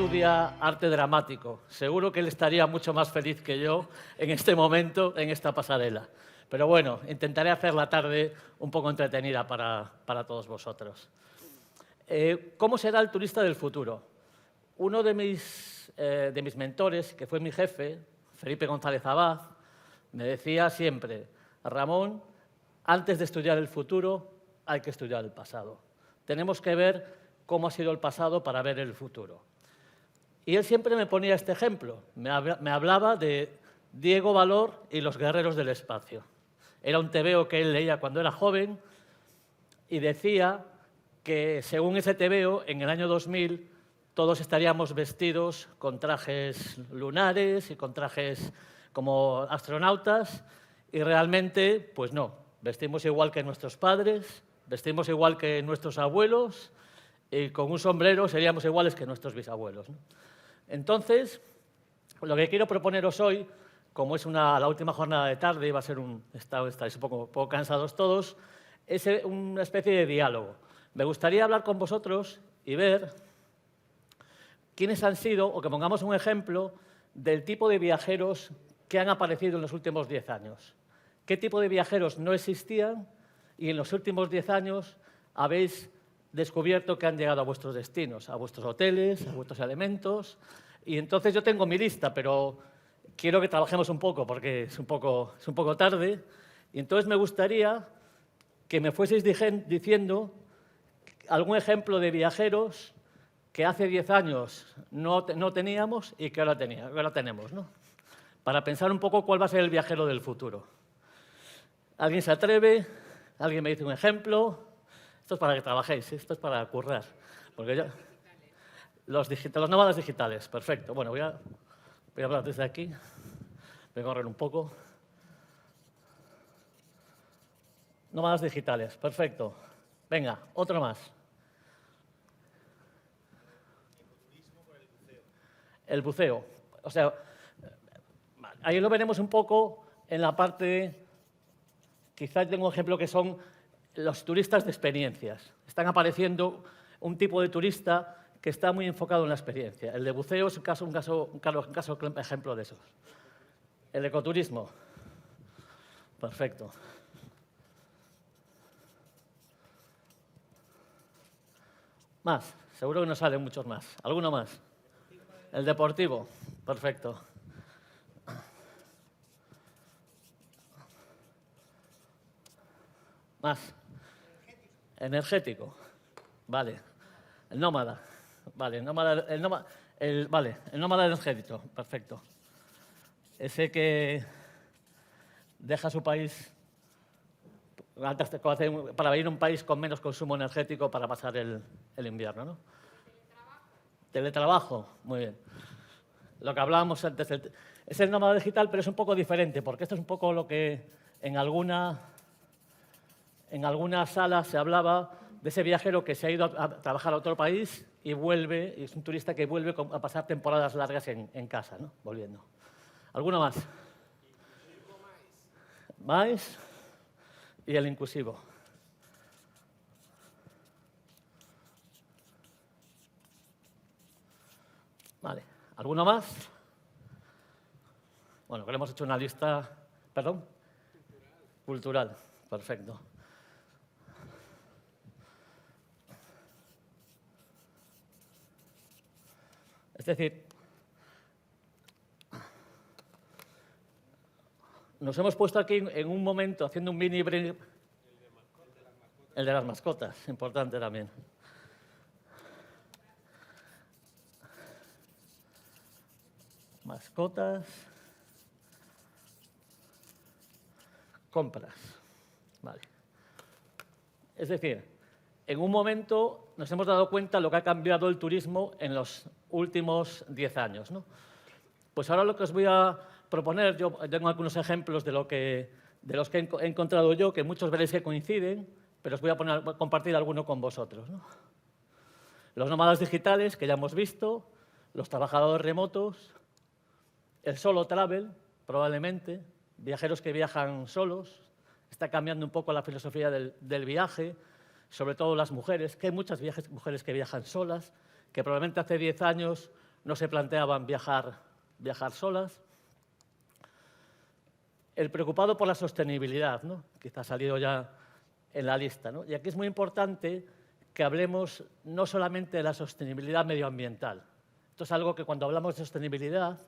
estudia arte dramático. Seguro que él estaría mucho más feliz que yo en este momento, en esta pasarela. Pero bueno, intentaré hacer la tarde un poco entretenida para todos vosotros. ¿Cómo será el turista del futuro? Uno de mis mentores, que fue mi jefe, Felipe González Abad, me decía siempre: Ramón, antes de estudiar el futuro hay que estudiar el pasado. Tenemos que ver cómo ha sido el pasado para ver el futuro. Y él siempre me ponía este ejemplo. Me hablaba de Diego Valor y los guerreros del espacio. Era un tebeo que él leía cuando era joven y decía que, según ese tebeo, en el año 2000 todos estaríamos vestidos con trajes lunares y con trajes como astronautas, y realmente, pues no. Vestimos igual que nuestros padres, vestimos igual que nuestros abuelos, y con un sombrero seríamos iguales que nuestros bisabuelos, ¿no? Entonces, lo que quiero proponeros hoy, como es la última jornada de tarde, y estáis un poco cansados todos, es una especie de diálogo. Me gustaría hablar con vosotros y ver quiénes han sido, o que pongamos un ejemplo del tipo de viajeros que han aparecido en los últimos 10 años. ¿Qué tipo de viajeros no existían y en los últimos 10 años habéis descubierto que han llegado a vuestros destinos, a vuestros hoteles, a vuestros elementos? Y entonces yo tengo mi lista, pero quiero que trabajemos un poco porque es un poco tarde. Y entonces me gustaría que me fueseis diciendo algún ejemplo de viajeros que hace 10 años no teníamos y que ahora tenemos, ¿no? Para pensar un poco cuál va a ser el viajero del futuro. ¿Alguien se atreve? ¿Alguien me dice un ejemplo? Esto es para que trabajéis, esto es para currar. Porque los nómadas digitales, perfecto. Bueno, voy a hablar desde aquí. Voy a correr un poco. Nómadas digitales, perfecto. Venga, otro más. El buceo. O sea, ahí lo veremos un poco en la parte. Quizás tengo un ejemplo que son los turistas de experiencias. Están apareciendo un tipo de turista que está muy enfocado en la experiencia. El de buceo es un ejemplo de esos. El ecoturismo. Perfecto. Más. Seguro que nos salen muchos más. ¿Alguno más? El deportivo. Perfecto. Más. Energético. Vale. El nómada. Vale, el nómada energético. Perfecto. Ese que deja su país para ir a un país con menos consumo energético para pasar el invierno, ¿no? Teletrabajo. Muy bien. Lo que hablábamos antes. Es el nómada digital, pero es un poco diferente, porque esto es un poco lo que en alguna sala se hablaba de ese viajero que se ha ido a trabajar a otro país y vuelve, y es un turista que vuelve a pasar temporadas largas en casa, ¿no? Volviendo. ¿Alguno más? ¿Más? Y el inclusivo. Vale. ¿Alguno más? Bueno, que le hemos hecho una lista. ¿Perdón? Cultural. Perfecto. Es decir, nos hemos puesto aquí en un momento haciendo un mini break. El de las mascotas, importante también. Mascotas. Compras. Vale. Es decir, en un momento nos hemos dado cuenta de lo que ha cambiado el turismo en los últimos 10 años, ¿no? Pues ahora lo que os voy a proponer, yo tengo algunos ejemplos de los que he encontrado yo, que muchos veréis que coinciden, pero os voy a compartir alguno con vosotros, ¿no? Los nómadas digitales, que ya hemos visto, los trabajadores remotos, el solo travel, probablemente, viajeros que viajan solos. Está cambiando un poco la filosofía del viaje, sobre todo las mujeres, que hay muchas mujeres que viajan solas, que probablemente hace 10 años no se planteaban viajar solas. El preocupado por la sostenibilidad, ¿no? Quizá ha salido ya en la lista, ¿no? Y aquí es muy importante que hablemos no solamente de la sostenibilidad medioambiental. Esto es algo que cuando hablamos de sostenibilidad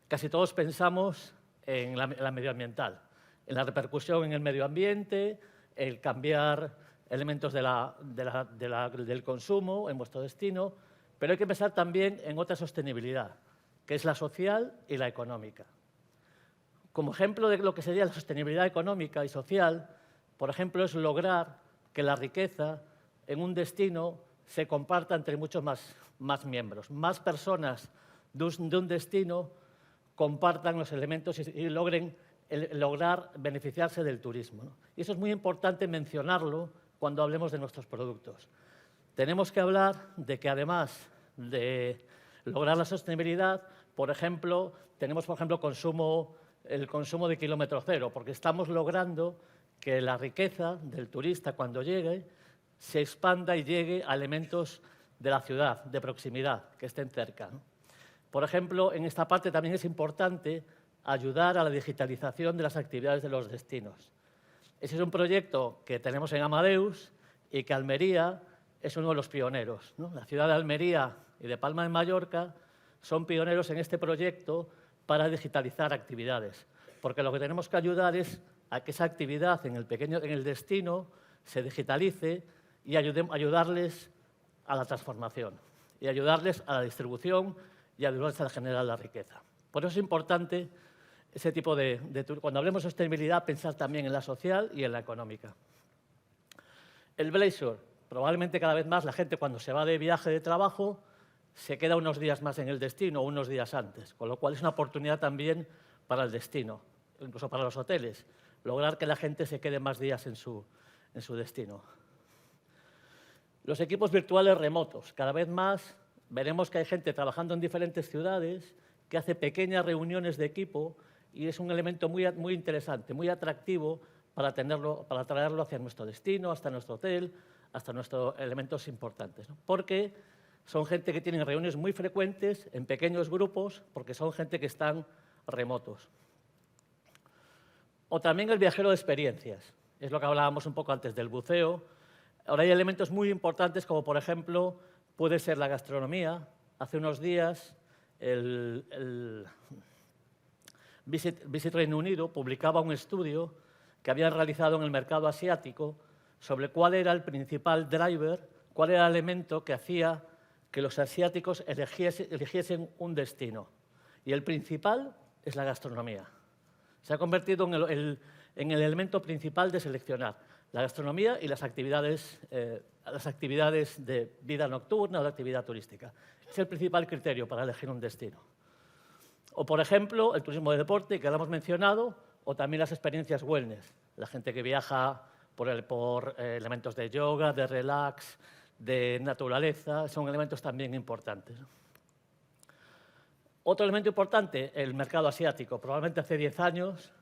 casi todos pensamos en la medioambiental, en la repercusión en el medio ambiente, el cambiar elementos del consumo en vuestro destino, pero hay que pensar también en otra sostenibilidad, que es la social y la económica. Como ejemplo de lo que sería la sostenibilidad económica y social, por ejemplo, es lograr que la riqueza en un destino se comparta entre muchos más miembros. Más personas de un destino compartan los elementos y logren lograr beneficiarse del turismo, ¿no? Y eso es muy importante mencionarlo cuando hablemos de nuestros productos. Tenemos que hablar de que además de lograr la sostenibilidad, por ejemplo, tenemos el consumo de kilómetro cero, porque estamos logrando que la riqueza del turista cuando llegue se expanda y llegue a elementos de la ciudad, de proximidad, que estén cerca, ¿no? Por ejemplo, en esta parte también es importante ayudar a la digitalización de las actividades de los destinos. Ese es un proyecto que tenemos en Amadeus y que Almería es uno de los pioneros, ¿no? La ciudad de Almería y de Palma de Mallorca son pioneros en este proyecto para digitalizar actividades, porque lo que tenemos que ayudar es a que esa actividad en el destino se digitalice y ayudarles a la transformación y ayudarles a la distribución y ayudarles a generar la riqueza. Por eso es importante ese tipo cuando hablemos de sostenibilidad, pensar también en la social y en la económica. El Bleisure, probablemente cada vez más la gente cuando se va de viaje de trabajo se queda unos días más en el destino o unos días antes, con lo cual es una oportunidad también para el destino, incluso para los hoteles, lograr que la gente se quede más días en su destino. Los equipos virtuales remotos. Cada vez más veremos que hay gente trabajando en diferentes ciudades que hace pequeñas reuniones de equipo y es un elemento muy interesante, muy atractivo para traerlo hacia nuestro destino, hasta nuestro hotel, hasta nuestros elementos importantes, ¿no? Porque son gente que tiene reuniones muy frecuentes en pequeños grupos porque son gente que están remotos. O también el viajero de experiencias. Es lo que hablábamos un poco antes del buceo. Ahora hay elementos muy importantes como, por ejemplo, puede ser la gastronomía. Hace unos días el Visit Reino Unido publicaba un estudio que habían realizado en el mercado asiático sobre cuál era el principal driver, cuál era el elemento que hacía que los asiáticos eligiesen un destino. Y el principal es la gastronomía. Se ha convertido en el elemento principal de seleccionar la gastronomía y las actividades de vida nocturna o de actividad turística. Es el principal criterio para elegir un destino. O, por ejemplo, el turismo de deporte, que lo hemos mencionado, o también las experiencias wellness. La gente que viaja por elementos de yoga, de relax, de naturaleza, son elementos también importantes. Otro elemento importante, el mercado asiático. Probablemente hace 10 años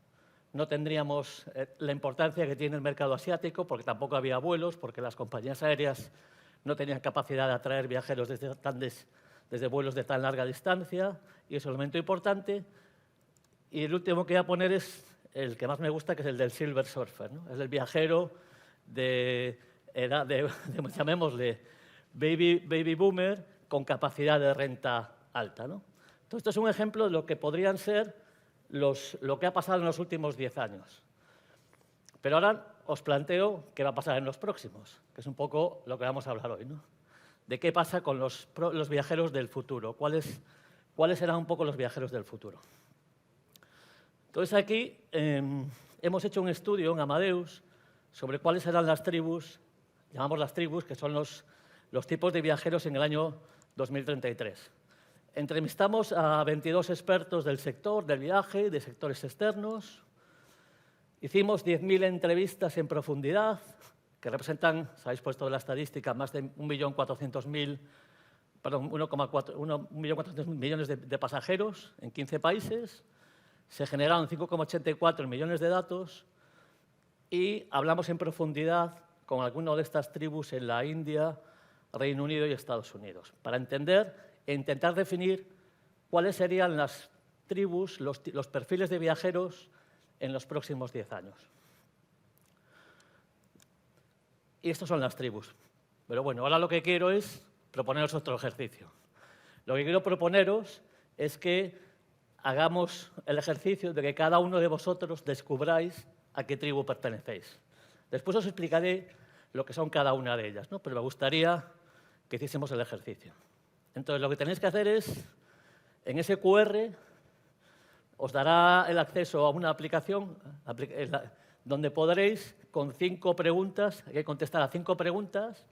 no tendríamos la importancia que tiene el mercado asiático porque tampoco había vuelos, porque las compañías aéreas no tenían capacidad de atraer viajeros desde vuelos de tan larga distancia, y es un elemento importante. Y el último que voy a poner es el que más me gusta, que es el del Silver Surfer, ¿no? Es el viajero de edad, llamémosle baby boomer, con capacidad de renta alta, ¿no? Entonces, esto es un ejemplo de lo que podrían ser lo que ha pasado en los últimos 10 años. Pero ahora os planteo qué va a pasar en los próximos, que es un poco lo que vamos a hablar hoy, ¿no? De qué pasa con los viajeros del futuro, cuáles serán un poco los viajeros del futuro. Entonces, aquí hemos hecho un estudio en Amadeus sobre cuáles serán las tribus, llamamos las tribus, que son los tipos de viajeros en el año 2033. Entrevistamos a 22 expertos del sector del viaje, de sectores externos. Hicimos 10.000 entrevistas en profundidad, que representan, os habéis puesto la estadística, más de 1.400.000 millones de pasajeros en 15 países. Se generaron 5,84 millones de datos y hablamos en profundidad con algunas de estas tribus en la India, Reino Unido y Estados Unidos, para entender e intentar definir cuáles serían las tribus, los perfiles de viajeros en los próximos 10 años. Y estas son las tribus. Pero bueno, ahora lo que quiero es proponeros otro ejercicio. Lo que quiero proponeros es que hagamos el ejercicio de que cada uno de vosotros descubráis a qué tribu pertenecéis. Después os explicaré lo que son cada una de ellas, ¿no? Pero me gustaría que hiciésemos el ejercicio. Entonces, lo que tenéis que hacer es, en ese QR, os dará el acceso a una aplicación donde podréis, con 5 preguntas, hay que contestar a 5 preguntas,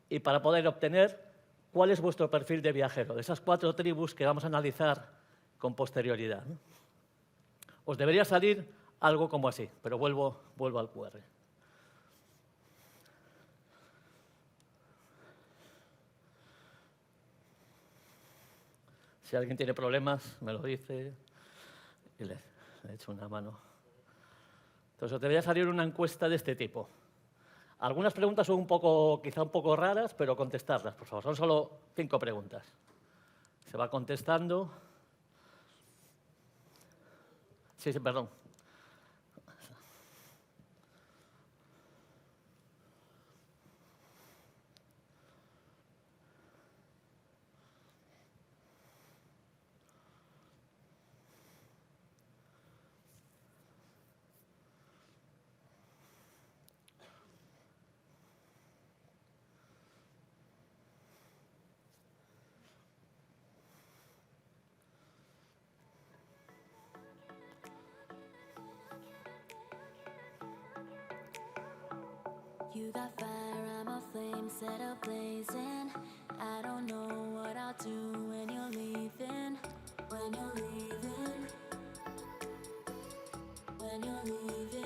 y para poder obtener cuál es vuestro perfil de viajero, de esas 4 tribus que vamos a analizar con posterioridad, ¿no? Os debería salir algo como así, pero vuelvo al QR. Si alguien tiene problemas, me lo dice y le echo una mano. Entonces, os debería salir una encuesta de este tipo. Algunas preguntas son quizá un poco raras, pero contestarlas, por favor. Son solo 5 preguntas. Se va contestando. Sí, perdón. You got fire, I'm a flame, set a blazing. I don't know what I'll do when you're leaving. When you're leaving. When you're leaving.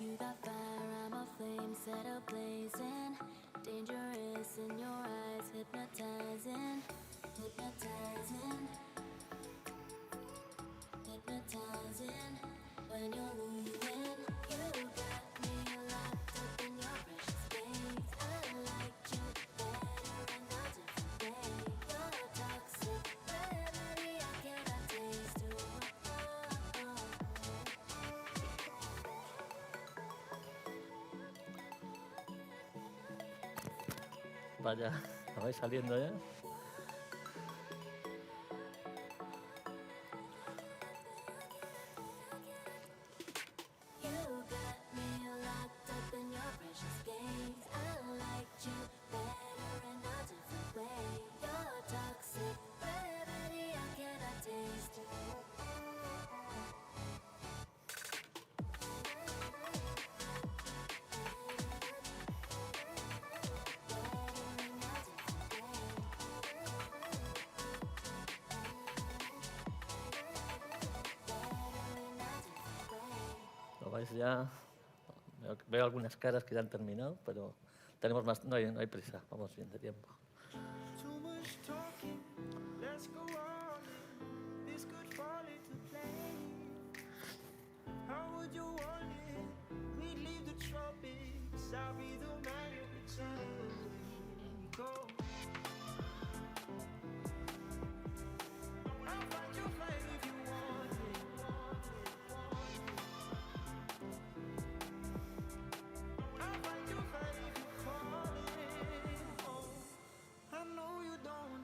You got fire, I'm a flame, set a blazing. Dangerous in your eyes, hypnotizing. Hypnotizing. Hypnotizing. When you're leaving, you got me locked up in your precious space. I liked you better in a different way. You're toxic, remedy I cannot taste. Vaya, ¿la vais saliendo ya? Lo vais ya. Veo algunas caras que ya han terminado, pero tenemos más. No hay prisa, vamos bien de tiempo.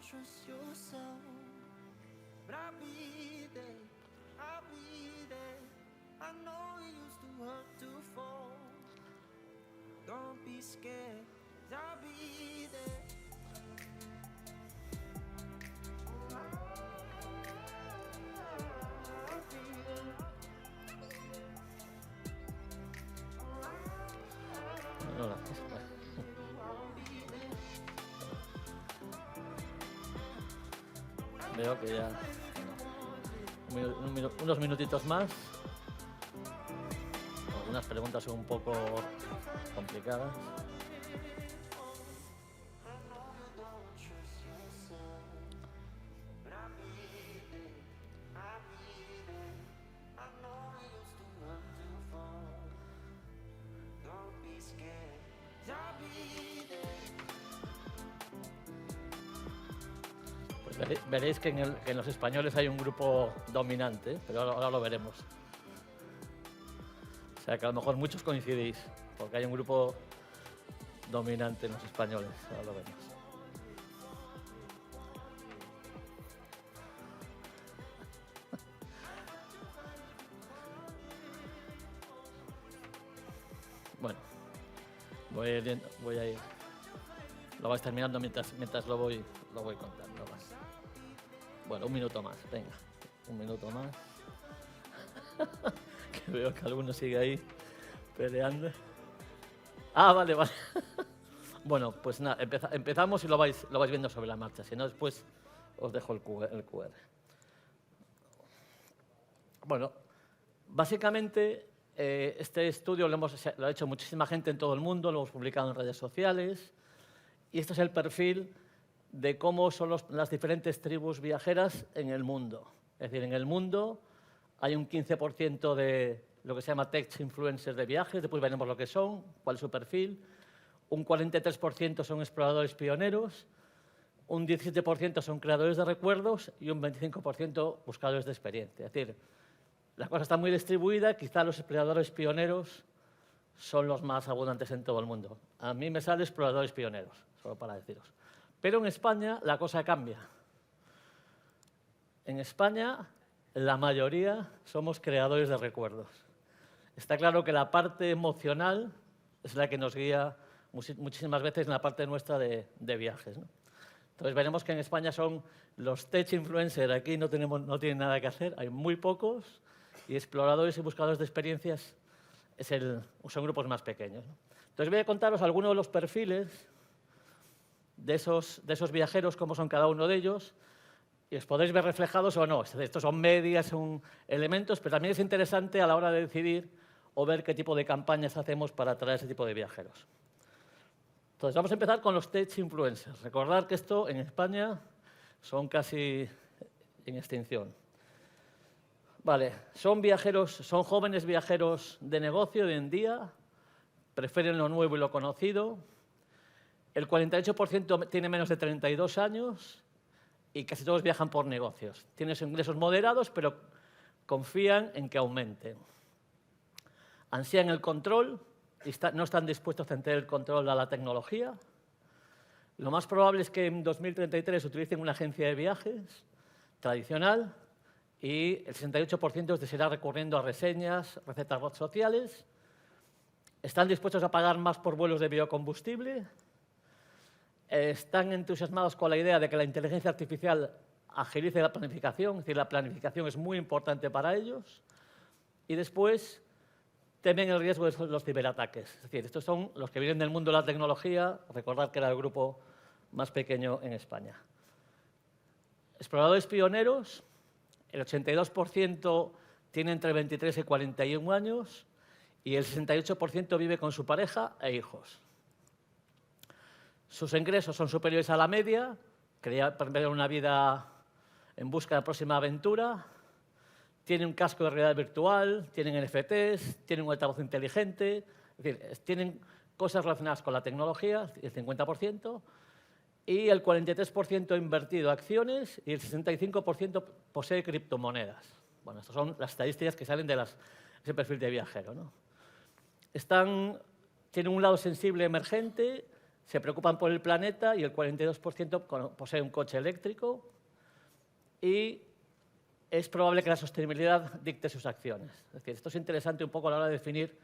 Trust yourself, but I'll be there, I'll be there. I know it used to hurt to fall. Don't be scared, I'll be there. Veo que ya... unos minutitos más. algunas preguntas son un poco complicadas. Pues veréis que que en los españoles hay un grupo dominante, pero ahora lo veremos. O sea que a lo mejor muchos coincidís, porque hay un grupo dominante en los españoles, ahora lo vemos. Bueno, voy a ir. Lo vais terminando mientras lo voy contando. Va. Bueno, un minuto más, venga. Un minuto más. Que veo que alguno sigue ahí peleando. Ah, vale. Bueno, pues nada, empezamos y lo vais viendo sobre la marcha. Si no, después os dejo el QR. Bueno, básicamente este estudio lo ha hecho muchísima gente en todo el mundo, lo hemos publicado en redes sociales. Y este es el perfil de cómo son las diferentes tribus viajeras en el mundo. Es decir, en el mundo hay un 15% de lo que se llama tech influencers de viajes, después veremos lo que son, cuál es su perfil. Un 43% son exploradores pioneros, un 17% son creadores de recuerdos y un 25% buscadores de experiencia. Es decir, la cosa está muy distribuida, quizá los exploradores pioneros son los más abundantes en todo el mundo. A mí me sale exploradores pioneros, solo para deciros. Pero en España la cosa cambia. En España la mayoría somos creadores de recuerdos. Está claro que la parte emocional es la que nos guía muchísimas veces en la parte nuestra de viajes, ¿no? Entonces veremos que en España son los tech influencers, aquí no tienen nada que hacer, hay muy pocos, y exploradores y buscadores de experiencias son grupos más pequeños, ¿no? Entonces voy a contaros algunos de los perfiles de esos viajeros, cómo son cada uno de ellos, y os podéis ver reflejados o no. Estos son medias, son elementos, pero también es interesante a la hora de decidir o ver qué tipo de campañas hacemos para atraer ese tipo de viajeros. Entonces vamos a empezar con los tech influencers. Recordad que esto en España son casi en extinción. Vale, son jóvenes viajeros de negocio de hoy en día, prefieren lo nuevo y lo conocido. El 48% tiene menos de 32 años y casi todos viajan por negocios. Tienen ingresos moderados, pero confían en que aumenten. Ansían el control y no están dispuestos a ceder el control a la tecnología. Lo más probable es que en 2033 utilicen una agencia de viajes tradicional y el 68% seguirá recurriendo a reseñas, recetas sociales. Están dispuestos a pagar más por vuelos de biocombustible. Están entusiasmados con la idea de que la inteligencia artificial agilice la planificación, es decir, la planificación es muy importante para ellos. Y después temen el riesgo de los ciberataques. Es decir, estos son los que vienen del mundo de la tecnología. Recordad que era el grupo más pequeño en España. Exploradores pioneros, el 82% tiene entre 23 y 41 años y el 68% vive con su pareja e hijos. Sus ingresos son superiores a la media, querían perder una vida en busca de la próxima aventura, tienen un casco de realidad virtual, tienen NFTs, tienen un altavoz inteligente, es decir, tienen cosas relacionadas con la tecnología, el 50%, y el 43% ha invertido acciones y el 65% posee criptomonedas. Bueno, estas son las estadísticas que salen de ese perfil de viajero, ¿no? Tienen un lado sensible emergente, se preocupan por el planeta y el 42% posee un coche eléctrico y es probable que la sostenibilidad dicte sus acciones. Es decir, esto es interesante un poco a la hora de definir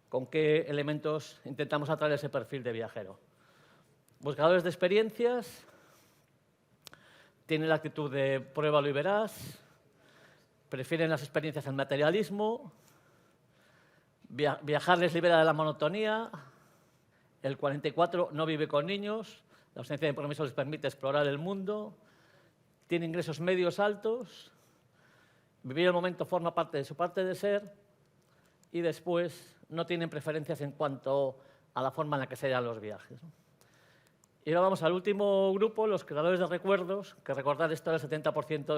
con qué elementos intentamos atraer ese perfil de viajero. Buscadores de experiencias, tienen la actitud de pruébalo y verás, prefieren las experiencias al materialismo, viajar les libera de la monotonía, el 44% no vive con niños, la ausencia de compromiso les permite explorar el mundo, tiene ingresos medios altos, vivir el momento forma parte de su parte de ser y después no tienen preferencias en cuanto a la forma en la que se hagan los viajes, ¿no? Y ahora vamos al último grupo, los creadores de recuerdos, que recordar esto es el 70%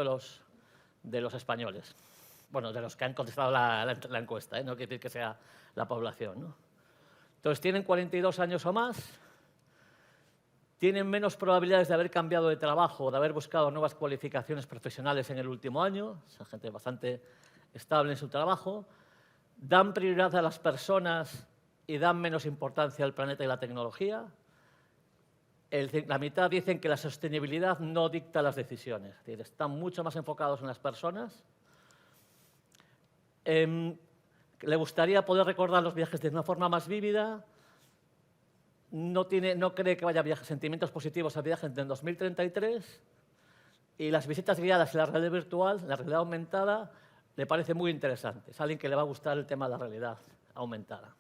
de los españoles. Bueno, de los que han contestado la encuesta, ¿eh? No quiere decir que sea la población, ¿no? Entonces, tienen 42 años o más, tienen menos probabilidades de haber cambiado de trabajo o de haber buscado nuevas cualificaciones profesionales en el último año, son gente bastante estable en su trabajo, dan prioridad a las personas y dan menos importancia al planeta y la tecnología. La mitad dicen que la sostenibilidad no dicta las decisiones, es decir, están mucho más enfocados en las personas. Le gustaría poder recordar los viajes de una forma más vívida. No cree que vaya a haber sentimientos positivos a viajes en 2033. Y las visitas guiadas y la realidad virtual, la realidad aumentada, le parece muy interesante. Es alguien que le va a gustar el tema de la realidad aumentada.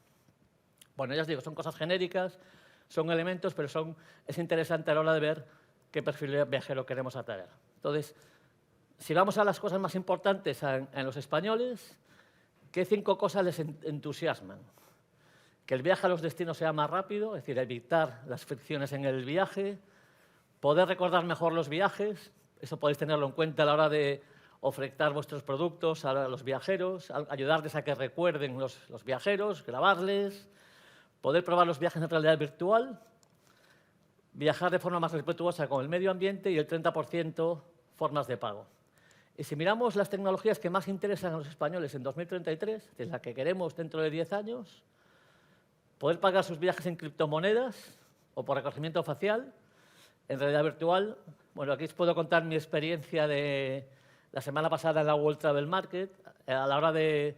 Bueno, ya os digo, son cosas genéricas, son elementos, pero es interesante a la hora de ver qué perfil de viajero queremos atraer. Entonces, si vamos a las cosas más importantes en los españoles, ¿qué 5 cosas les entusiasman? Que el viaje a los destinos sea más rápido, es decir, evitar las fricciones en el viaje, poder recordar mejor los viajes, eso podéis tenerlo en cuenta a la hora de ofertar vuestros productos a los viajeros, ayudarles a que recuerden los viajeros, grabarles, poder probar los viajes en realidad virtual, viajar de forma más respetuosa con el medio ambiente y el 30% formas de pago. Y si miramos las tecnologías que más interesan a los españoles en 2033, que es la que queremos dentro de 10 años, poder pagar sus viajes en criptomonedas o por reconocimiento facial, en realidad virtual. Bueno, aquí os puedo contar mi experiencia de la semana pasada en la World Travel Market. A la hora de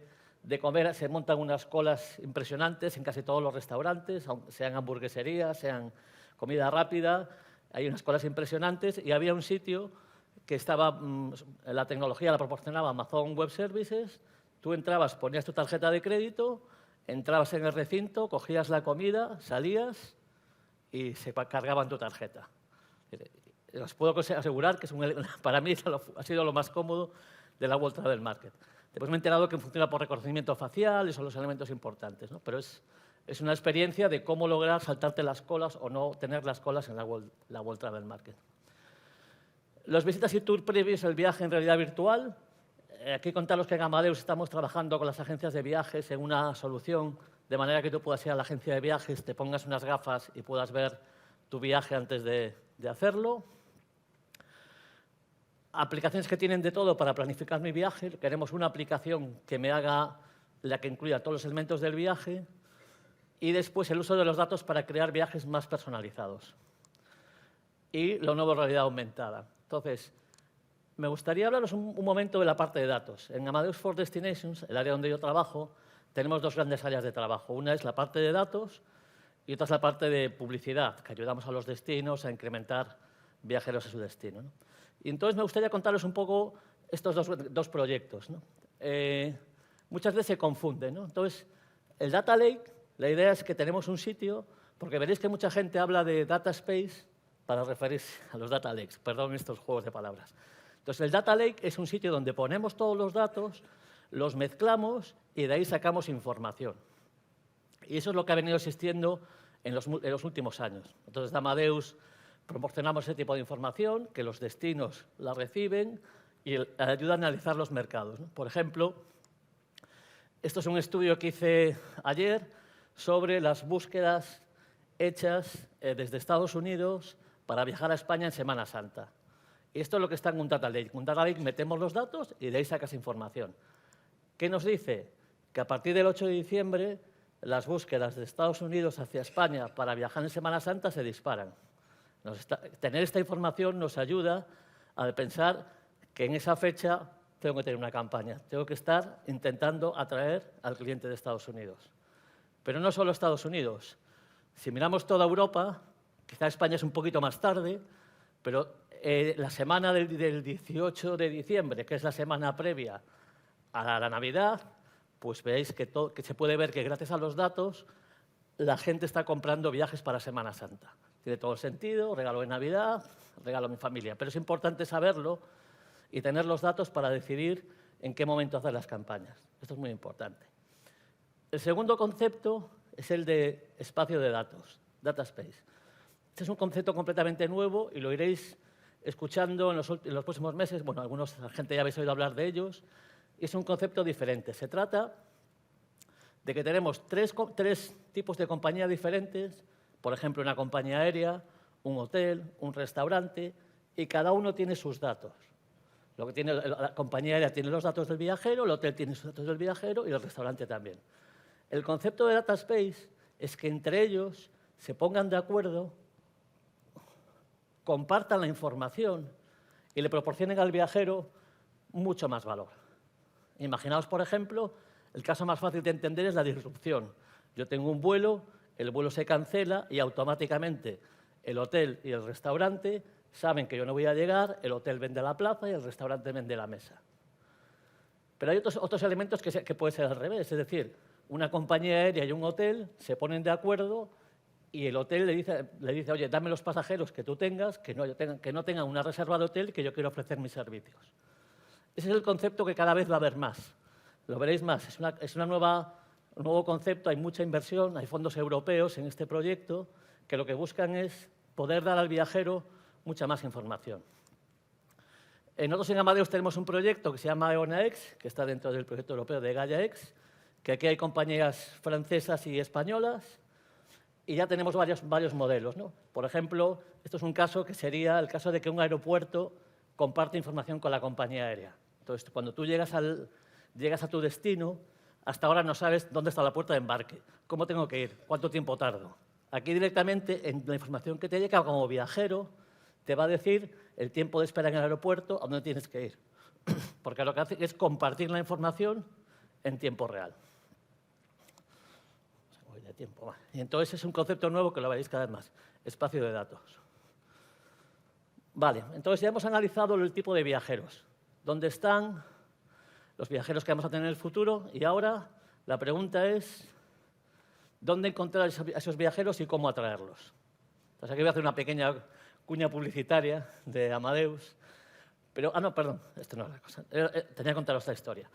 comer se montan unas colas impresionantes en casi todos los restaurantes, sean hamburgueserías, sean comida rápida. Hay unas colas impresionantes y había un sitio que estaba, la tecnología la proporcionaba Amazon Web Services. Tú entrabas, ponías tu tarjeta de crédito, entrabas en el recinto, cogías la comida, salías y se cargaban tu tarjeta. Os puedo asegurar que para mí ha sido lo más cómodo de la World Travel Market. Después me he enterado que funciona por reconocimiento facial y son los elementos importantes, ¿no? Pero es una experiencia de cómo lograr saltarte las colas o no tener las colas en la World Travel Market. Los visitas y tour previos al viaje en realidad virtual. Aquí contaros que en Amadeus estamos trabajando con las agencias de viajes en una solución de manera que tú puedas ir a la agencia de viajes, te pongas unas gafas y puedas ver tu viaje antes de hacerlo. Aplicaciones que tienen de todo para planificar mi viaje. Queremos una aplicación que me haga la que incluya todos los elementos del viaje. Y después el uso de los datos para crear viajes más personalizados. Y lo nuevo, realidad aumentada. Entonces, me gustaría hablaros un momento de la parte de datos. En Amadeus for Destinations, el área donde yo trabajo, tenemos 2 grandes áreas de trabajo. Una es la parte de datos y otra es la parte de publicidad, que ayudamos a los destinos a incrementar viajeros a su destino, ¿no? Y entonces me gustaría contaros un poco estos dos proyectos, ¿no? Muchas veces se confunden, ¿no? Entonces, el Data Lake, la idea es que tenemos un sitio, porque veréis que mucha gente habla de Data Space para referirse a los Data Lakes, perdón estos juegos de palabras. Entonces, el Data Lake es un sitio donde ponemos todos los datos, los mezclamos y de ahí sacamos información. Y eso es lo que ha venido existiendo en los últimos años. Entonces, de Amadeus proporcionamos ese tipo de información, que los destinos la reciben y ayudan a analizar los mercados, ¿no? Por ejemplo, esto es un estudio que hice ayer sobre las búsquedas hechas desde Estados Unidos para viajar a España en Semana Santa. Y esto es lo que está en un Data Lake. En un Data Lake metemos los datos y de ahí sacas información. ¿Qué nos dice? Que a partir del 8 de diciembre las búsquedas de Estados Unidos hacia España para viajar en Semana Santa se disparan. Tener esta información nos ayuda a pensar que en esa fecha tengo que tener una campaña. Tengo que estar intentando atraer al cliente de Estados Unidos. Pero no solo Estados Unidos. Si miramos toda Europa, quizá España es un poquito más tarde, pero la semana del 18 de diciembre, que es la semana previa a la Navidad, pues veis que se puede ver que gracias a los datos la gente está comprando viajes para Semana Santa. Tiene todo el sentido, regalo de Navidad, regalo a mi familia. Pero es importante saberlo y tener los datos para decidir en qué momento hacer las campañas. Esto es muy importante. El segundo concepto es el de espacio de datos, data space. Este es un concepto completamente nuevo y lo iréis escuchando en los próximos meses. Bueno, la gente ya habéis oído hablar de ellos. Y es un concepto diferente. Se trata de que tenemos tres tipos de compañía diferentes, por ejemplo, una compañía aérea, un hotel, un restaurante, y cada uno tiene sus datos. Lo que tiene la compañía aérea tiene los datos del viajero, el hotel tiene sus datos del viajero y el restaurante también. El concepto de data space es que entre ellos se pongan de acuerdo, compartan la información y le proporcionen al viajero mucho más valor. Imaginaos, por ejemplo, el caso más fácil de entender es la disrupción. Yo tengo un vuelo, el vuelo se cancela y automáticamente el hotel y el restaurante saben que yo no voy a llegar, el hotel vende la plaza y el restaurante vende la mesa. Pero hay otros elementos que puede ser al revés, es decir, una compañía aérea y un hotel se ponen de acuerdo y el hotel le dice, oye, dame los pasajeros que tú tengas, que no tengan una reserva de hotel, que yo quiero ofrecer mis servicios. Ese es el concepto que cada vez va a haber más. Lo veréis más. Es un nuevo concepto, hay mucha inversión, hay fondos europeos en este proyecto que lo que buscan es poder dar al viajero mucha más información. Nosotros en Amadeus tenemos un proyecto que se llama EONAX, que está dentro del proyecto europeo de GaiaX, que aquí hay compañías francesas y españolas, y ya tenemos varios modelos, ¿no? Por ejemplo, esto es un caso que sería el caso de que un aeropuerto comparte información con la compañía aérea. Entonces, cuando tú llegas a tu destino, hasta ahora no sabes dónde está la puerta de embarque, cómo tengo que ir, cuánto tiempo tardo. Aquí directamente, en la información que te llega como viajero, te va a decir el tiempo de espera en el aeropuerto, a dónde tienes que ir. Porque lo que hace es compartir la información en tiempo real. De tiempo. Y entonces es un concepto nuevo que lo veréis cada vez más, espacio de datos. Vale, entonces ya hemos analizado el tipo de viajeros. ¿Dónde están los viajeros que vamos a tener en el futuro? Y ahora la pregunta es, ¿dónde encontrar a esos viajeros y cómo atraerlos? Entonces aquí voy a hacer una pequeña cuña publicitaria de Amadeus. Pero, no, perdón, esto no es la cosa. Tenía que contaros esta historia.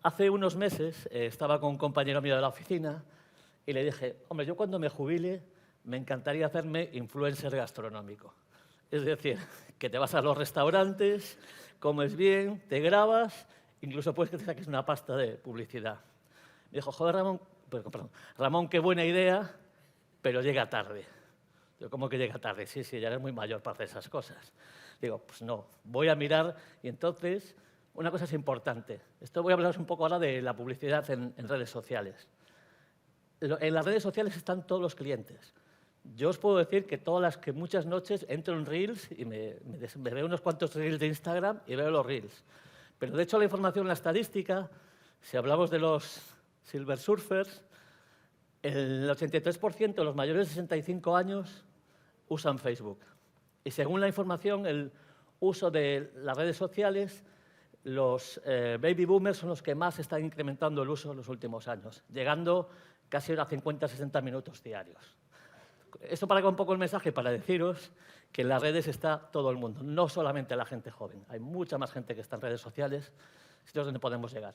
Hace unos meses estaba con un compañero mío de la oficina y le dije, hombre, yo cuando me jubile me encantaría hacerme influencer gastronómico. Es decir, que te vas a los restaurantes, comes bien, te grabas, incluso puedes que te saques una pasta de publicidad. Me dijo, joder, Ramón, qué buena idea, pero llega tarde. Digo, ¿cómo que llega tarde? Sí, ya eres muy mayor para hacer esas cosas. Digo, pues no, voy a mirar y entonces una cosa es importante. Esto voy a hablaros un poco ahora de la publicidad en redes sociales. En las redes sociales están todos los clientes. Yo os puedo decir que muchas noches entro en Reels y me veo unos cuantos Reels de Instagram y veo los Reels. Pero de hecho la información, la estadística, si hablamos de los Silver Surfers, el 83% de los mayores de 65 años usan Facebook. Y según la información, el uso de las redes sociales, los baby boomers son los que más están incrementando el uso en los últimos años, llegando casi a 50-60 minutos diarios. Esto para que un poco el mensaje, para deciros que en las redes está todo el mundo, no solamente la gente joven. Hay mucha más gente que está en redes sociales, sitios donde podemos llegar.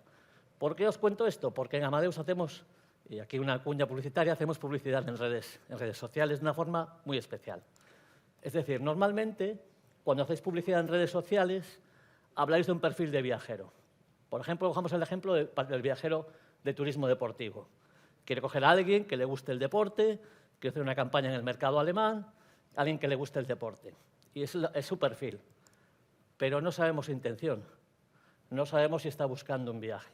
¿Por qué os cuento esto? Porque en Amadeus hacemos, y aquí una cuña publicitaria, hacemos publicidad en redes sociales de una forma muy especial. Es decir, normalmente, cuando hacéis publicidad en redes sociales, habláis de un perfil de viajero. Por ejemplo, cogemos el ejemplo del viajero de turismo deportivo. Quiere coger a alguien que le guste el deporte, quiere hacer una campaña en el mercado alemán, alguien que le guste el deporte. Y es su perfil. Pero no sabemos su intención. No sabemos si está buscando un viaje.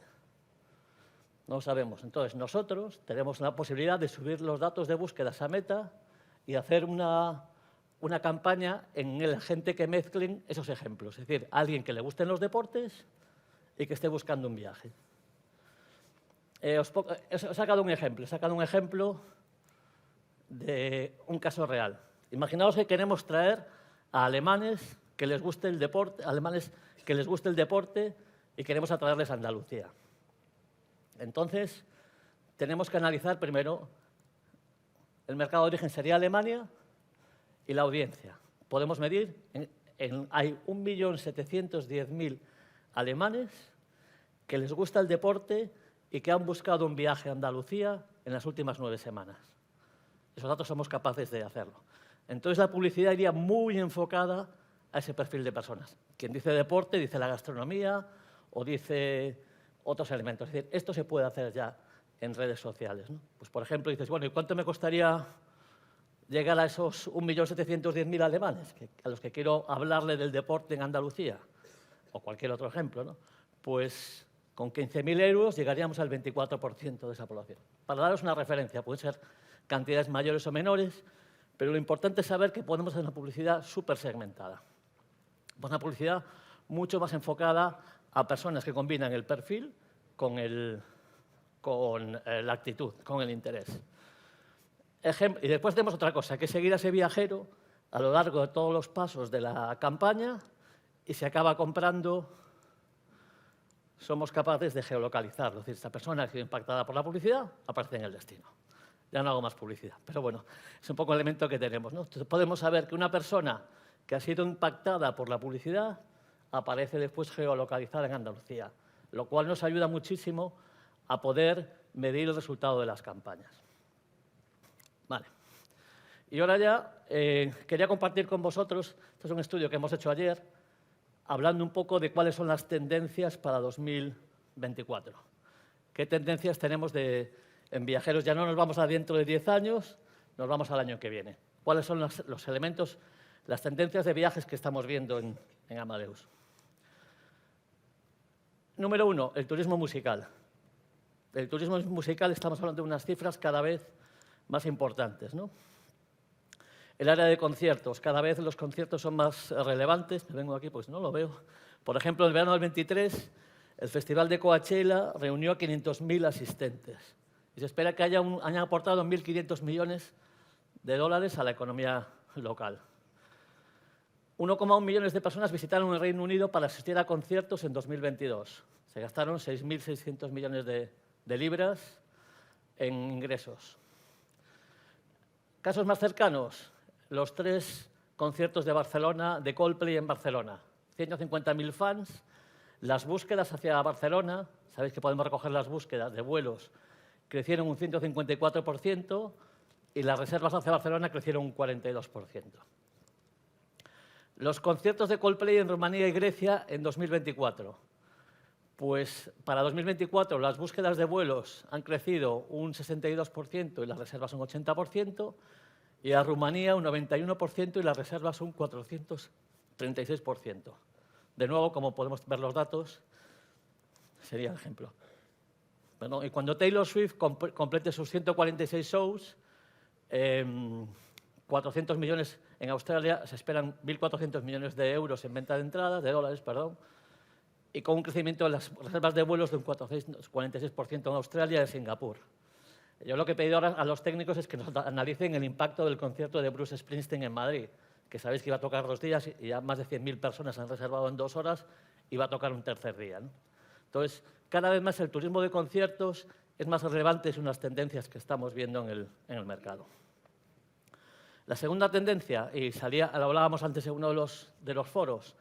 No lo sabemos. Entonces, nosotros tenemos la posibilidad de subir los datos de búsqueda a esa meta y hacer una campaña en la gente que mezclen esos ejemplos. Es decir, alguien que le gusten los deportes y que esté buscando un viaje. Os he sacado un ejemplo de un caso real. Imaginaos que queremos traer a alemanes que les guste el deporte, y queremos atraerles a Andalucía. Entonces, tenemos que analizar primero el mercado de origen sería Alemania y la audiencia. Podemos medir, hay 1.710.000 alemanes que les gusta el deporte y que han buscado un viaje a Andalucía en las últimas 9 semanas. Esos datos somos capaces de hacerlo. Entonces, la publicidad iría muy enfocada a ese perfil de personas. Quien dice deporte, dice la gastronomía o dice otros elementos. Es decir, esto se puede hacer ya en redes sociales, ¿no? Pues, por ejemplo, dices, bueno, ¿y cuánto me costaría llegar a esos 1.710.000 alemanes a los que quiero hablarle del deporte en Andalucía? O cualquier otro ejemplo, ¿no? Pues con 15.000 euros llegaríamos al 24% de esa población. Para daros una referencia, pueden ser cantidades mayores o menores, pero lo importante es saber que podemos hacer una publicidad súper segmentada. Una publicidad mucho más enfocada a personas que combinan el perfil con la actitud, con el interés. Y después tenemos otra cosa, que es seguir a ese viajero a lo largo de todos los pasos de la campaña y se acaba comprando. Somos capaces de geolocalizarlo. Es decir, esta persona que ha sido impactada por la publicidad aparece en el destino. Ya no hago más publicidad, pero bueno, es un poco el elemento que tenemos, ¿no? Entonces, podemos saber que una persona que ha sido impactada por la publicidad aparece después geolocalizada en Andalucía, lo cual nos ayuda muchísimo a poder medir el resultado de las campañas. Vale. Y ahora ya quería compartir con vosotros, este es un estudio que hemos hecho ayer, hablando un poco de cuáles son las tendencias para 2024. ¿Qué tendencias tenemos en viajeros? Ya no nos vamos a dentro de 10 años, nos vamos al año que viene. ¿Cuáles son los elementos, las tendencias de viajes que estamos viendo en Amadeus? Número 1, el turismo musical. El turismo musical estamos hablando de unas cifras cada vez más importantes, ¿no? El área de conciertos, cada vez los conciertos son más relevantes. Me vengo aquí pues no lo veo. Por ejemplo, en el verano del 23, el Festival de Coachella reunió a 500.000 asistentes. Y se espera que hayan aportado 1.500 millones de dólares a la economía local. 1,1 millones de personas visitaron el Reino Unido para asistir a conciertos en 2022. Se gastaron 6.600 millones de libras en ingresos. Casos más cercanos, los 3 conciertos de Barcelona, de Coldplay en Barcelona. 150.000 fans, las búsquedas hacia Barcelona, sabéis que podemos recoger las búsquedas de vuelos, crecieron un 154% y las reservas hacia Barcelona crecieron un 42%. Los conciertos de Coldplay en Rumanía y Grecia en 2024. Pues para 2024 las búsquedas de vuelos han crecido un 62% y las reservas un 80%, y a Rumanía un 91% y las reservas un 436%. De nuevo, como podemos ver los datos, sería el ejemplo. Bueno, y cuando Taylor Swift complete sus 146 shows, 400 millones en Australia, se esperan 1.400 millones de euros en venta de entradas, de dólares, perdón, y con un crecimiento de las reservas de vuelos de un 46% en Australia y en Singapur. Yo lo que he pedido ahora a los técnicos es que nos analicen el impacto del concierto de Bruce Springsteen en Madrid, que sabéis que iba a tocar 2 días y ya más de 100.000 personas han reservado en 2 horas y va a tocar un tercer día, ¿no? Entonces, cada vez más el turismo de conciertos es más relevante, es unas tendencias que estamos viendo en el mercado. La segunda tendencia, y lo hablábamos antes en uno de los foros,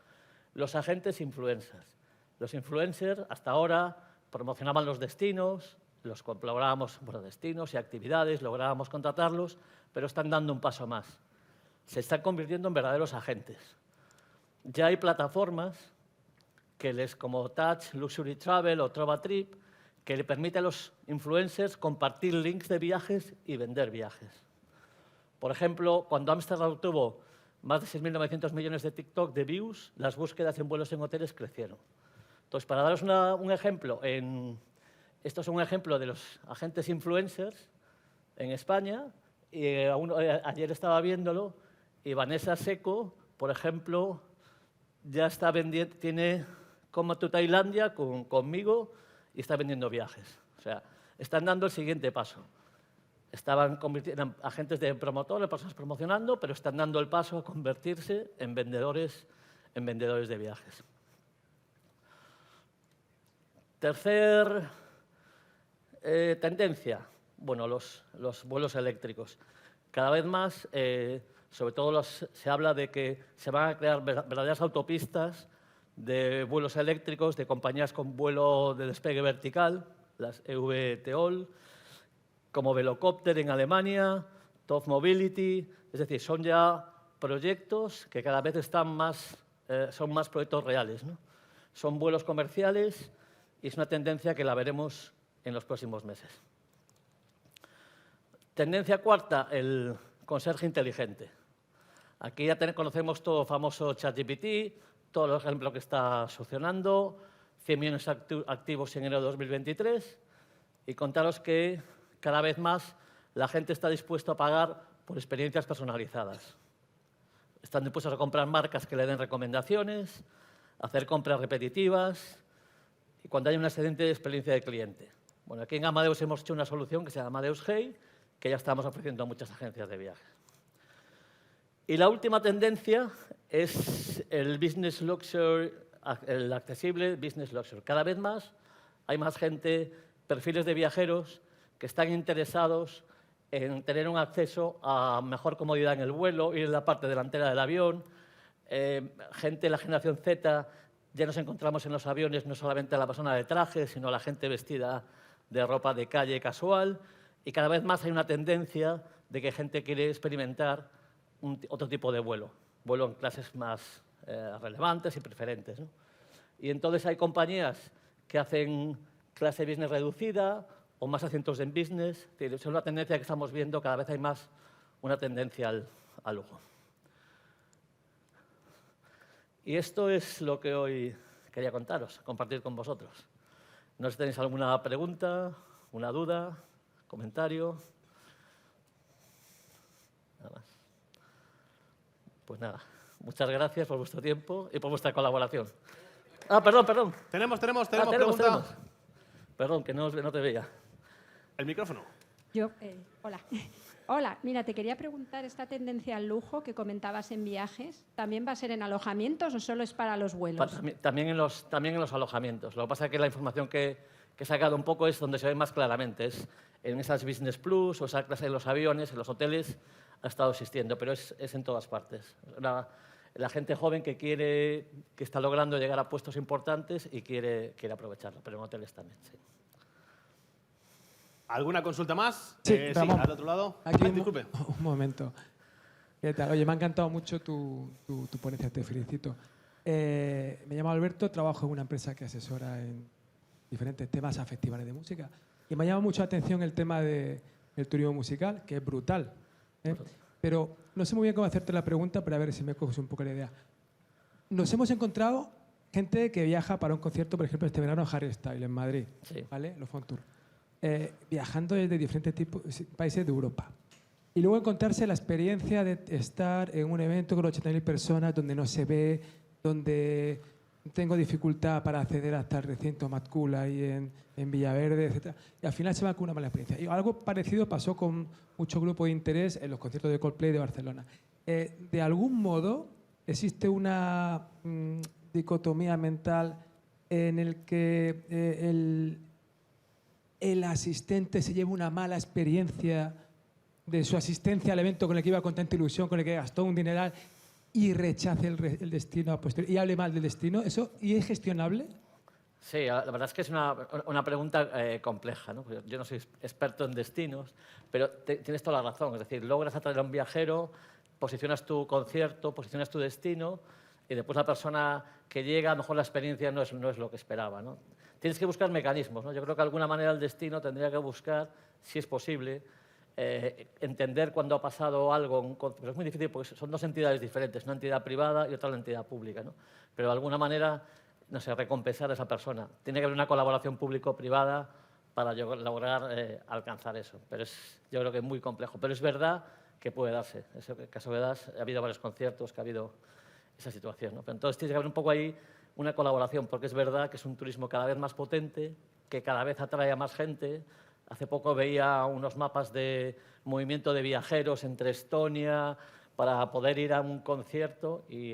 los agentes influencers. Los influencers hasta ahora promocionaban los destinos, los colaborábamos, destinos y actividades, lográbamos contratarlos, pero están dando un paso más. Se están convirtiendo en verdaderos agentes. Ya hay plataformas como Touch, Luxury Travel o Trovatrip, que le permiten a los influencers compartir links de viajes y vender viajes. Por ejemplo, cuando Amsterdam tuvo más de 6.900 millones de TikTok de views, las búsquedas en vuelos en hoteles crecieron. Entonces, para daros un ejemplo, esto es un ejemplo de los agentes influencers en España. Y ayer estaba viéndolo y Vanessa Seco, por ejemplo, ya está vendiendo, tiene Como to Tailandia conmigo y está vendiendo viajes. O sea, están dando el siguiente paso. Estaban convirtiendo en agentes de promotores, personas promocionando, pero están dando el paso a convertirse en vendedores de viajes. Tercer tendencia, bueno, los vuelos eléctricos. Cada vez más, sobre todo se habla de que se van a crear verdaderas autopistas de vuelos eléctricos, de compañías con vuelo de despegue vertical. las EVTOL, como Velocopter en Alemania, Top Mobility, es decir, son ya proyectos que cada vez están más, son más proyectos reales, ¿no? Son vuelos comerciales y es una tendencia que la veremos en los próximos meses. Tendencia cuarta, el conserje inteligente. Aquí ya conocemos todo el famoso ChatGPT, todos los ejemplos que está solucionando, 100 millones activos en enero de 2023, y contaros que cada vez más la gente está dispuesta a pagar por experiencias personalizadas. Están dispuestos a comprar marcas que le den recomendaciones, hacer compras repetitivas y cuando hay una excelente experiencia de cliente. Bueno, aquí en Amadeus hemos hecho una solución que se llama Amadeus Hey, que ya estamos ofreciendo a muchas agencias de viajes. Y la última tendencia es el business luxury, el accesible business luxury. Cada vez más hay más gente, perfiles de viajeros que están interesados en tener un acceso a mejor comodidad en el vuelo, ir en la parte delantera del avión. Gente de la generación Z, ya nos encontramos en los aviones no solamente a la persona de traje, sino a la gente vestida de ropa de calle casual. Y cada vez más hay una tendencia de que gente quiere experimentar otro tipo de vuelo en clases más relevantes y preferentes, ¿no? Y entonces hay compañías que hacen clase business reducida o más asientos en business. Es una tendencia que estamos viendo, cada vez hay más una tendencia al lujo. Y esto es lo que hoy quería contaros, compartir con vosotros. No sé si tenéis alguna pregunta, una duda, comentario. Nada más. Pues nada, muchas gracias por vuestro tiempo y por vuestra colaboración. Ah, perdón. Tenemos pregunta. Tenemos. Perdón, que no te veía. El micrófono. Hola. Hola, mira, te quería preguntar, esta tendencia al lujo que comentabas en viajes, ¿también va a ser en alojamientos o solo es para los vuelos? También en los alojamientos. Lo que pasa es que la información que he sacado un poco es donde se ve más claramente. Es en esas Business Plus o esa clase de los aviones, en los hoteles, ha estado existiendo, pero es en todas partes. La gente joven que está logrando llegar a puestos importantes y quiere aprovecharlo, pero en hoteles también, sí. ¿Alguna consulta más? Sí, Sí, Ramón. al otro lado. Aquí Disculpe. un momento. ¿Qué tal? Oye, me ha encantado mucho tu ponencia, te felicito. Me llamo Alberto, trabajo en una empresa que asesora en diferentes temas a festivales de música. Y me ha llamado mucho la atención el tema del turismo musical, que es brutal. Pero no sé muy bien cómo hacerte la pregunta, pero a ver si me coges un poco la idea. Nos hemos encontrado gente que viaja para un concierto, por ejemplo, este verano a Harry Styles en Madrid, Sí. ¿vale? Los Font Tour. Viajando desde diferentes países de Europa. Y luego encontrarse la experiencia de estar en un evento con 80.000 personas donde no se ve, donde tengo dificultad para acceder hasta el recinto Matkul ahí en Villaverde, etc. Y al final se va con una mala experiencia. Y algo parecido pasó con mucho grupo de interés en los conciertos de Coldplay de Barcelona. De algún modo existe una dicotomía mental en el que el asistente se lleva una mala experiencia de su asistencia al evento con el que iba con tanta ilusión, con el que gastó un dineral y rechace el destino a posteriori y hable mal del destino. ¿Eso y es gestionable? Sí, la verdad es que es una pregunta compleja, ¿no? Yo no soy experto en destinos, pero tienes toda la razón. Es decir, logras atraer a un viajero, posicionas tu concierto, posicionas tu destino y después la persona que llega, a lo mejor la experiencia no es lo que esperaba, ¿no? Tienes que buscar mecanismos, ¿no? Yo creo que de alguna manera el destino tendría que buscar, si es posible, entender cuándo ha pasado algo, pero es muy difícil porque son dos entidades diferentes, una entidad privada y otra una entidad pública, ¿no? Pero de alguna manera, no sé, recompensar a esa persona. Tiene que haber una colaboración público-privada para lograr alcanzar eso. Pero yo creo que es muy complejo. Pero es verdad que puede darse. En el caso que das, ha habido varios conciertos que ha habido esa situación, ¿no? Pero entonces tiene que haber un poco ahí una colaboración, porque es verdad que es un turismo cada vez más potente, que cada vez atrae a más gente. Hace poco veía unos mapas de movimiento de viajeros entre Estonia para poder ir a un concierto y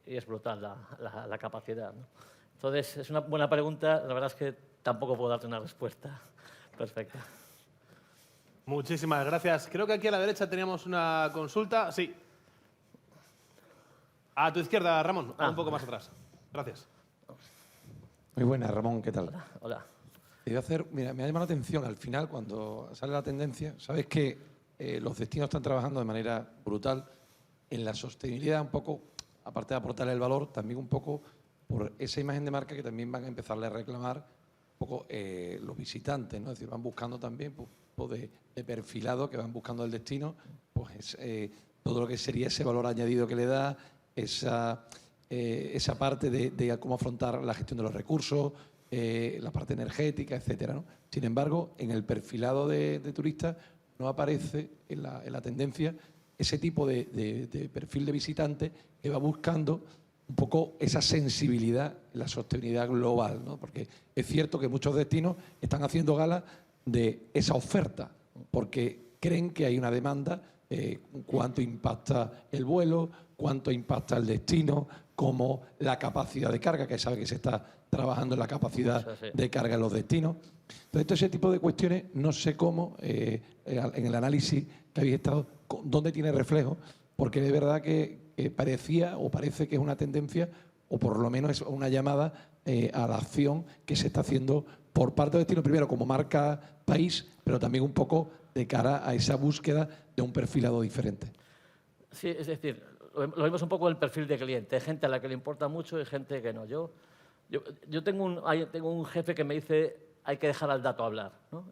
es brutal la capacidad, ¿no? Entonces, es una buena pregunta. La verdad es que tampoco puedo darte una respuesta perfecta. Muchísimas gracias. Creo que aquí a la derecha teníamos una consulta. Sí. A tu izquierda, Ramón. Un poco más atrás. Gracias. Muy buena, Ramón, ¿qué tal? Hola. Te voy a hacer, mira, me ha llamado la atención al final cuando sale la tendencia, sabes que los destinos están trabajando de manera brutal en la sostenibilidad, un poco, aparte de aportarle el valor, también un poco por esa imagen de marca que también van a empezarle a reclamar un poco los visitantes, ¿no? Es decir, van buscando también pues, de perfilado que van buscando el destino, pues todo lo que sería ese valor añadido que le da, esa parte de cómo afrontar la gestión de los recursos, la parte energética, etcétera, ¿no? Sin embargo, en el perfilado de turistas no aparece en la tendencia ese tipo de perfil de visitante que va buscando un poco esa sensibilidad en la sostenibilidad global, ¿no? Porque es cierto que muchos destinos están haciendo gala de esa oferta, porque creen que hay una demanda, cuánto impacta el vuelo, cuánto impacta el destino, como la capacidad de carga, que sabe que se está trabajando en la capacidad de carga en los destinos. Entonces, todo ese tipo de cuestiones, no sé cómo, en el análisis que habéis estado, dónde tiene reflejo, porque de verdad que parecía o parece que es una tendencia, o por lo menos es una llamada a la acción que se está haciendo por parte del destino, primero como marca país, pero también un poco de cara a esa búsqueda de un perfilado diferente. Sí, es decir, lo vemos un poco en el perfil de cliente. Hay gente a la que le importa mucho y gente que no. Yo tengo un jefe que me dice hay que dejar al dato hablar, ¿no?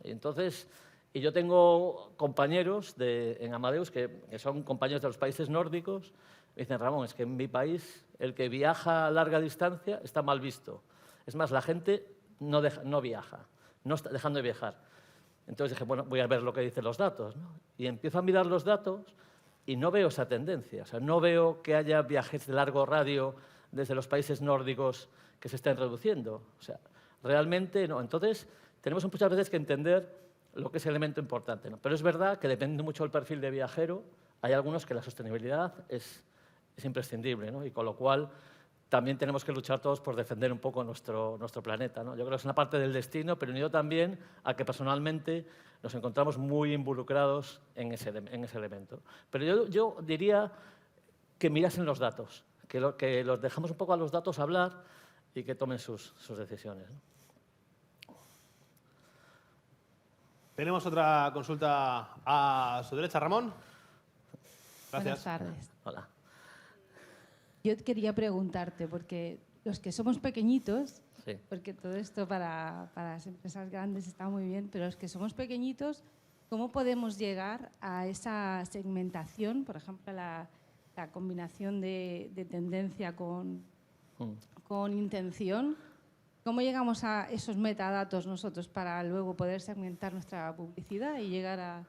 Y yo tengo compañeros en Amadeus que son compañeros de los países nórdicos. Me dicen, Ramón, es que en mi país el que viaja a larga distancia está mal visto. Es más, la gente no viaja, no está dejando de viajar. Entonces dije, bueno, voy a ver lo que dicen los datos, ¿no? Y empiezo a mirar los datos y no veo esa tendencia. O sea, no veo que haya viajes de largo radio desde los países nórdicos que se estén reduciendo. O sea, realmente no. Entonces, tenemos muchas veces que entender lo que es el elemento importante, ¿no? Pero es verdad que depende mucho del perfil de viajero. Hay algunos que la sostenibilidad es imprescindible, ¿no? Y con lo cual también tenemos que luchar todos por defender un poco nuestro planeta, ¿no? Yo creo que es una parte del destino, pero unido también a que personalmente nos encontramos muy involucrados en ese elemento. Pero yo diría que mirasen los datos, que los dejamos un poco a los datos hablar y que tomen sus decisiones, ¿no? Tenemos otra consulta a su derecha, Ramón. Gracias. Buenas tardes. Hola. Yo quería preguntarte, porque los que somos pequeñitos, Sí. porque todo esto para las empresas grandes está muy bien, pero los que somos pequeñitos, ¿cómo podemos llegar a esa segmentación? Por ejemplo, la combinación de tendencia con intención. ¿Cómo llegamos a esos metadatos nosotros para luego poder segmentar nuestra publicidad y llegar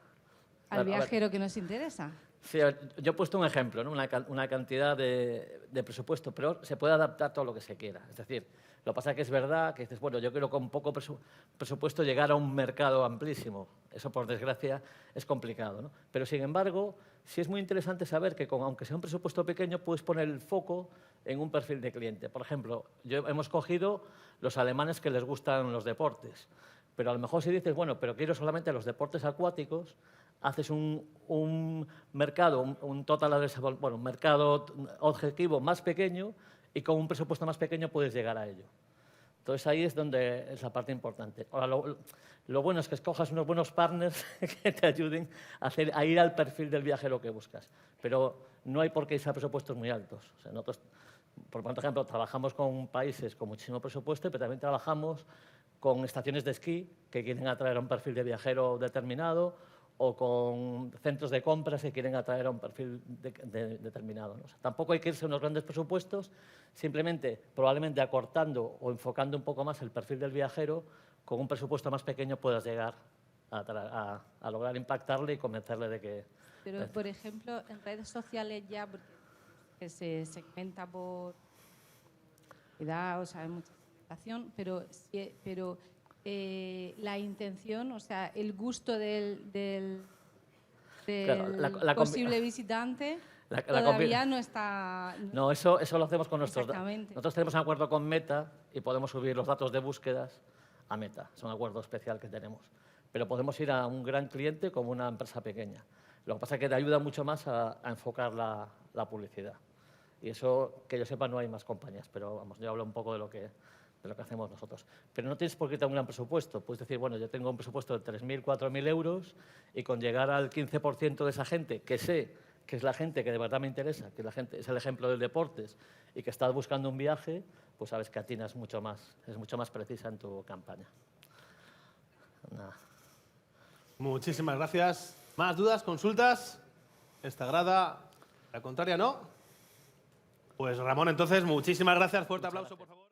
al viajero que nos interesa? Sí, yo he puesto un ejemplo, ¿no? Una cantidad de presupuesto, pero se puede adaptar todo lo que se quiera. Es decir, lo que pasa es que es verdad que dices, bueno, yo quiero con poco presupuesto llegar a un mercado amplísimo. Eso, por desgracia, es complicado, ¿no? Pero, sin embargo, sí es muy interesante saber que, aunque sea un presupuesto pequeño, puedes poner el foco en un perfil de cliente. Por ejemplo, hemos cogido los alemanes que les gustan los deportes, pero a lo mejor si dices, bueno, pero quiero solamente los deportes acuáticos, haces un mercado, un mercado objetivo más pequeño y con un presupuesto más pequeño puedes llegar a ello. Entonces ahí es donde es la parte importante. Ahora, lo bueno es que escojas unos buenos partners que te ayuden a ir al perfil del viajero que buscas. Pero no hay por qué irse a presupuestos muy altos. O sea, nosotros, por ejemplo, trabajamos con países con muchísimo presupuesto, pero también trabajamos con estaciones de esquí que quieren atraer a un perfil de viajero determinado, o con centros de compras que quieren atraer a un perfil determinado, ¿no? O sea, tampoco hay que irse a unos grandes presupuestos, simplemente, probablemente acortando o enfocando un poco más el perfil del viajero, con un presupuesto más pequeño puedas llegar a lograr impactarle y convencerle de que... Pero, por ejemplo, en redes sociales ya, porque se segmenta por edad, o sea, hay mucha segmentación, pero la intención, o sea, el gusto del Claro, posible visitante todavía no está... No, eso lo hacemos con nuestros datos. Exactamente. Nosotros tenemos un acuerdo con Meta y podemos subir los datos de búsquedas a Meta. Es un acuerdo especial que tenemos. Pero podemos ir a un gran cliente como una empresa pequeña. Lo que pasa es que te ayuda mucho más a enfocar la publicidad. Y eso, que yo sepa, no hay más compañías. Pero vamos, yo hablo un poco de lo de lo que hacemos nosotros. Pero no tienes por qué tener un gran presupuesto. Puedes decir, bueno, yo tengo un presupuesto de 3.000, 4.000 euros y con llegar al 15% de esa gente, que sé que es la gente que de verdad me interesa, que la gente es el ejemplo del deportes y que estás buscando un viaje, pues sabes que atinas mucho más, es mucho más precisa en tu campaña. Nada. Muchísimas gracias. ¿Más dudas, consultas? Esta grada, la contraria no. Pues Ramón, entonces, muchísimas gracias. Fuerte aplauso, por favor.